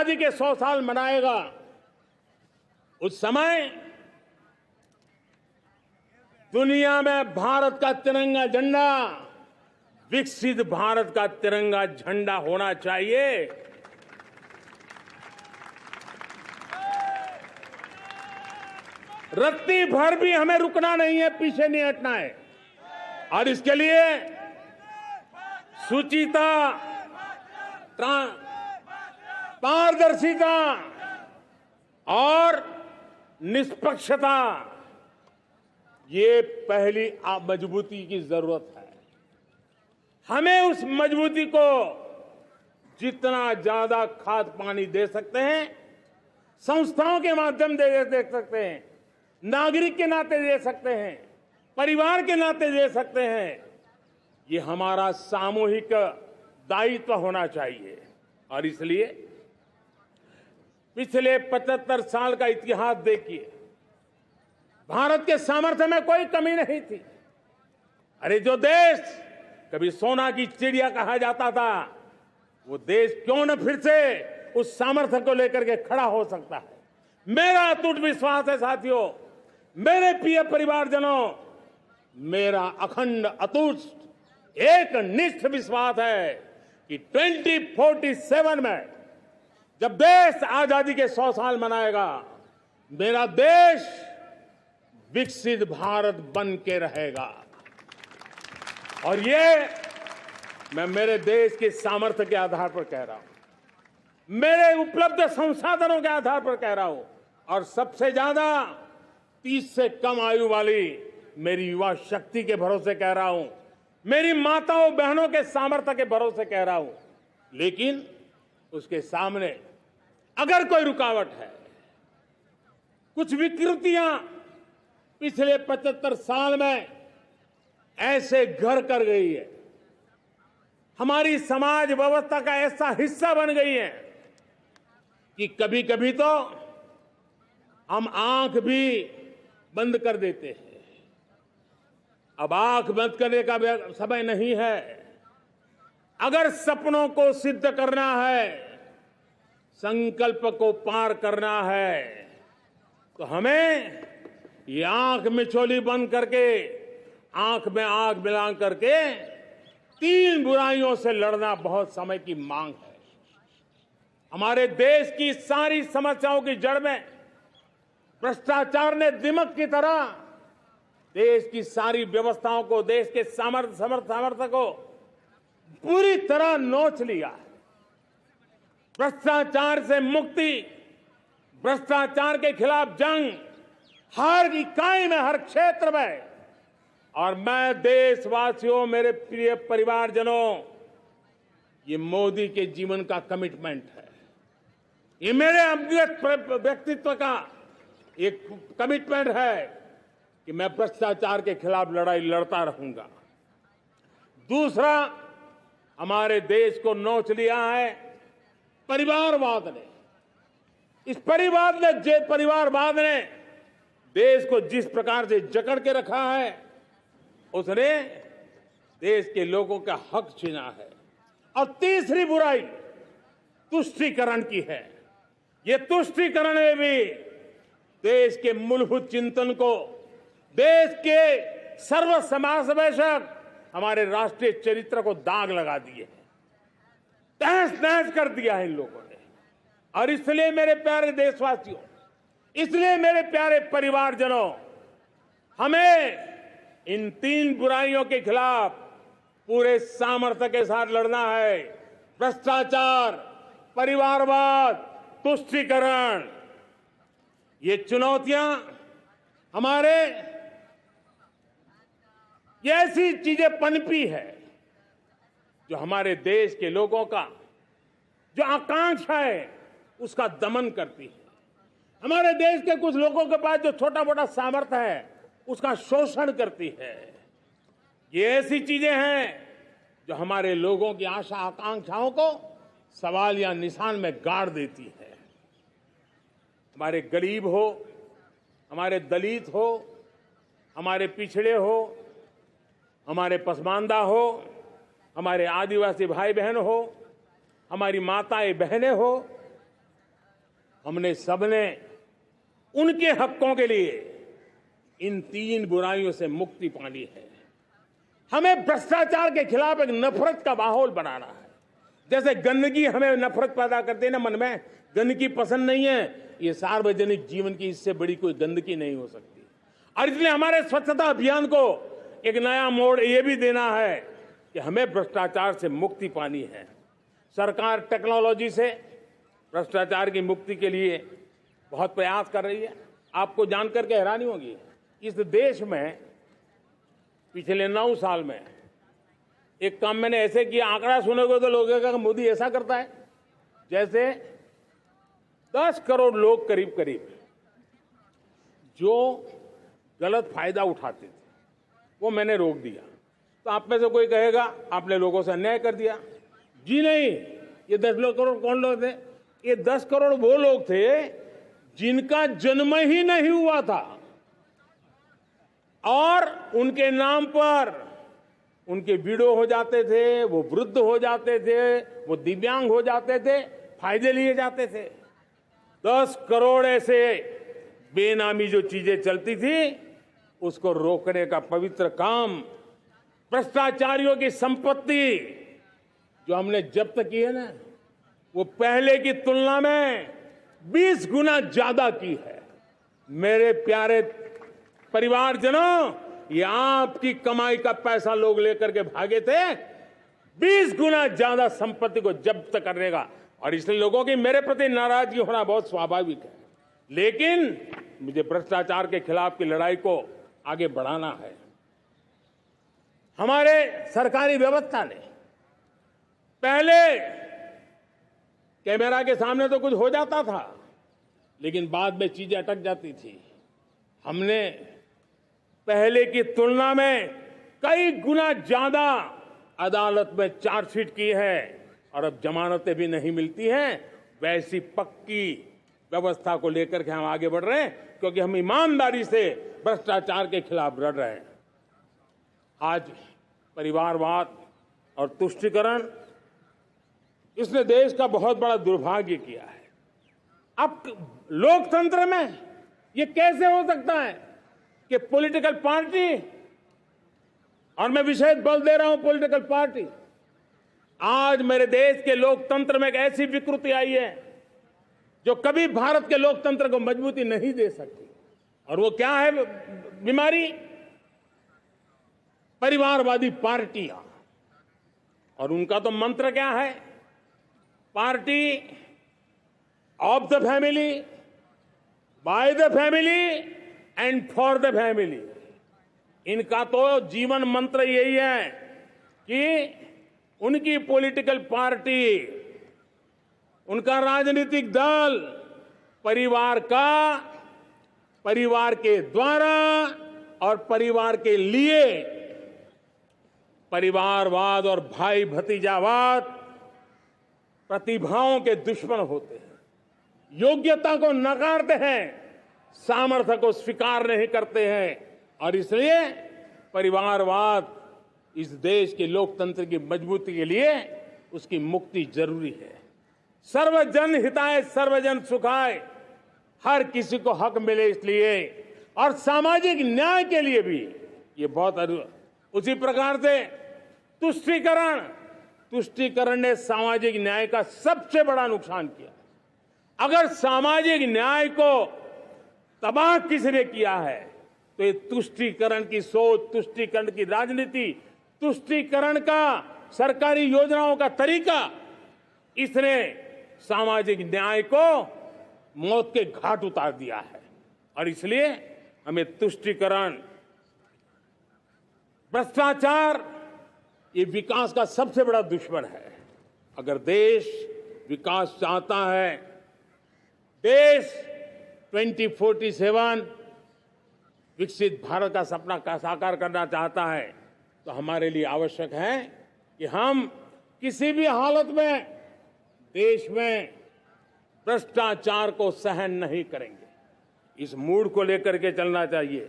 आजादी के 100 साल मनाएगा, उस समय दुनिया में भारत का तिरंगा झंडा, विकसित भारत का तिरंगा झंडा होना चाहिए। रत्ती भर भी हमें रुकना नहीं है, पीछे नहीं हटना है। और इसके लिए शुचिता, पारदर्शिता और निष्पक्षता, ये पहली मजबूती की जरूरत है। हमें उस मजबूती को जितना ज्यादा खाद पानी दे सकते हैं, संस्थाओं के माध्यम से दे सकते हैं, नागरिक के नाते दे सकते हैं, परिवार के नाते दे सकते हैं, ये हमारा सामूहिक दायित्व होना चाहिए। और इसलिए पिछले 75 साल का इतिहास देखिए, भारत के सामर्थ्य में कोई कमी नहीं थी। अरे जो देश कभी सोना की चिड़िया कहा जाता था, वो देश क्यों न फिर से उस सामर्थ्य को लेकर के खड़ा हो सकता है। मेरा अटूट विश्वास है साथियों, मेरे प्रिय परिवारजनों, मेरा अखंड अटूट एक निष्ठ विश्वास है कि 2047 में जब देश आजादी के 100 साल मनाएगा, मेरा देश विकसित भारत बन के रहेगा। और ये मैं मेरे देश के सामर्थ्य के आधार पर कह रहा हूं, मेरे उपलब्ध संसाधनों के आधार पर कह रहा हूं, और सबसे ज्यादा 30 से कम आयु वाली मेरी युवा शक्ति के भरोसे कह रहा हूं, मेरी माताओं बहनों के सामर्थ्य के भरोसे कह रहा हूं। लेकिन उसके सामने अगर कोई रुकावट है, कुछ विकृतियां पिछले 75 साल में ऐसे घर कर गई है, हमारी समाज व्यवस्था का ऐसा हिस्सा बन गई है कि कभी कभी तो हम आंख भी बंद कर देते हैं। अब आंख बंद करने का समय नहीं है। अगर सपनों को सिद्ध करना है, संकल्प को पार करना है, तो हमें ये आंख मिचौली बंद करके, आंख में आंख मिला करके 3 बुराइयों से लड़ना बहुत समय की मांग है। हमारे देश की सारी समस्याओं की जड़ में भ्रष्टाचार ने दिमक की तरह देश की सारी व्यवस्थाओं को, देश के सामर्थ्य को पूरी तरह नोच लिया है। भ्रष्टाचार से मुक्ति, भ्रष्टाचार के खिलाफ जंग हर इकाई में, हर क्षेत्र में। और मैं देशवासियों, मेरे प्रिय परिवारजनों, ये मोदी के जीवन का कमिटमेंट है। ये मेरे अंतर्गत व्यक्तित्व का एक कमिटमेंट है कि मैं भ्रष्टाचार के खिलाफ लड़ाई लड़ता रहूंगा। दूसरा, हमारे देश को नोच लिया है परिवारवाद ने। इस परिवारवाद ने देश को जिस प्रकार से जकड़ के रखा है, उसने देश के लोगों का हक छीना है। और तीसरी बुराई तुष्टीकरण की है। ये तुष्टीकरण में भी देश के मूलभूत चिंतन को, देश के सर्व समावेशक हमारे राष्ट्रीय चरित्र को दाग लगा दिए, तहस नहस कर दिया है इन लोगों ने। और इसलिए मेरे प्यारे देशवासियों, इसलिए मेरे प्यारे परिवारजनों, हमें इन 3 बुराइयों के खिलाफ पूरे सामर्थ्य के साथ लड़ना है। भ्रष्टाचार, परिवारवाद, तुष्टीकरण, ये चुनौतियां हमारे, ये ऐसी चीजें पनपी है जो हमारे देश के लोगों का जो आकांक्षा है उसका दमन करती है। हमारे देश के कुछ लोगों के पास जो छोटा मोटा सामर्थ्य है उसका शोषण करती है। ये ऐसी चीजें हैं जो हमारे लोगों की आशा आकांक्षाओं को सवाल या निशान में गाड़ देती है। हमारे गरीब हो, हमारे दलित हो, हमारे पिछड़े हो, हमारे पसमानदा हो, हमारे आदिवासी भाई बहन हो, हमारी माताएं बहनें हो, हमने सबने उनके हकों के लिए इन 3 बुराइयों से मुक्ति पानी है। हमें भ्रष्टाचार के खिलाफ एक नफरत का माहौल बनाना है। जैसे गंदगी हमें नफरत पैदा करती है ना मन में, गंदगी पसंद नहीं है, ये सार्वजनिक जीवन की इससे बड़ी कोई गंदगी नहीं हो सकती। और इसलिए हमारे स्वच्छता अभियान को एक नया मोड़ ये भी देना है कि हमें भ्रष्टाचार से मुक्ति पानी है। सरकार टेक्नोलॉजी से भ्रष्टाचार की मुक्ति के लिए बहुत प्रयास कर रही है। आपको जानकर के हैरानी होगी, इस देश में पिछले 9 साल में एक काम मैंने ऐसे किया, आंकड़ा सुनोगे तो लोग कहेंगे मोदी ऐसा करता है, जैसे 10 करोड़ लोग करीब करीब जो गलत फायदा उठाते थे वो मैंने रोक दिया। तो आप में से कोई कहेगा आपने लोगों से अन्याय कर दिया। जी नहीं, ये 10 करोड़ कौन लोग थे? ये 10 करोड़ वो लोग थे जिनका जन्म ही नहीं हुआ था और उनके नाम पर उनके विडो हो जाते थे, वो वृद्ध हो जाते थे, वो दिव्यांग हो जाते थे, फायदे लिए जाते थे। 10 करोड़ ऐसे बेनामी जो चीजें चलती थी उसको रोकने का पवित्र काम, भ्रष्टाचारियों की संपत्ति जो हमने जब्त की है ना, वो पहले की तुलना में 20 गुना ज्यादा की है। मेरे प्यारे परिवारजनों, ये आपकी कमाई का पैसा लोग लेकर के भागे थे, 20 गुना ज्यादा संपत्ति को जब्त करने का। और इसलिए लोगों की मेरे प्रति नाराजगी होना बहुत स्वाभाविक है, लेकिन मुझे भ्रष्टाचार के खिलाफ की लड़ाई को आगे बढ़ाना है। हमारे सरकारी व्यवस्था ने पहले कैमरा के सामने तो कुछ हो जाता था, लेकिन बाद में चीजें अटक जाती थी। हमने पहले की तुलना में कई गुना ज्यादा अदालत में चार्जशीट की है और अब जमानतें भी नहीं मिलती हैं। वैसी पक्की व्यवस्था को लेकर के हम आगे बढ़ रहे हैं, क्योंकि हम ईमानदारी से भ्रष्टाचार के खिलाफ लड़ रहे हैं। आज परिवारवाद और तुष्टीकरण, इसने देश का बहुत बड़ा दुर्भाग्य किया है। अब लोकतंत्र में ये कैसे हो सकता है कि पॉलिटिकल पार्टी, और मैं विशेष बल दे रहा हूं पॉलिटिकल पार्टी, आज मेरे देश के लोकतंत्र में एक ऐसी विकृति आई है जो कभी भारत के लोकतंत्र को मजबूती नहीं दे सकती। और वो क्या है बीमारी? परिवारवादी पार्टियां। और उनका तो मंत्र क्या है? Party of the family, by the family and for the family. इनका तो जीवन मंत्र यही है कि उनकी पॉलिटिकल पार्टी, उनका राजनीतिक दल परिवार का, परिवार के द्वारा और परिवार के लिए, परिवारवाद और भाई भतीजावाद प्रतिभाओं के दुश्मन होते हैं, योग्यता को नकारते हैं, सामर्थ्य को स्वीकार नहीं करते हैं। और इसलिए परिवारवाद इस देश के लोकतंत्र की मजबूती के लिए उसकी मुक्ति जरूरी है। सर्वजन हिताय सर्वजन सुखाय, हर किसी को हक मिले इसलिए, और सामाजिक न्याय के लिए भी ये बहुत। उसी प्रकार से तुष्टीकरण ने सामाजिक न्याय का सबसे बड़ा नुकसान किया। अगर सामाजिक न्याय को तबाह किसने किया है तो ये तुष्टीकरण की सोच, तुष्टीकरण की राजनीति, तुष्टीकरण का सरकारी योजनाओं का तरीका, इसने सामाजिक न्याय को मौत के घाट उतार दिया है। और इसलिए हमें तुष्टीकरण, भ्रष्टाचार, ये विकास का सबसे बड़ा दुश्मन है। अगर देश विकास चाहता है, देश 2047 विकसित भारत का सपना का साकार करना चाहता है, तो हमारे लिए आवश्यक है कि हम किसी भी हालत में देश में भ्रष्टाचार को सहन नहीं करेंगे। इस मूड को लेकर के चलना चाहिए।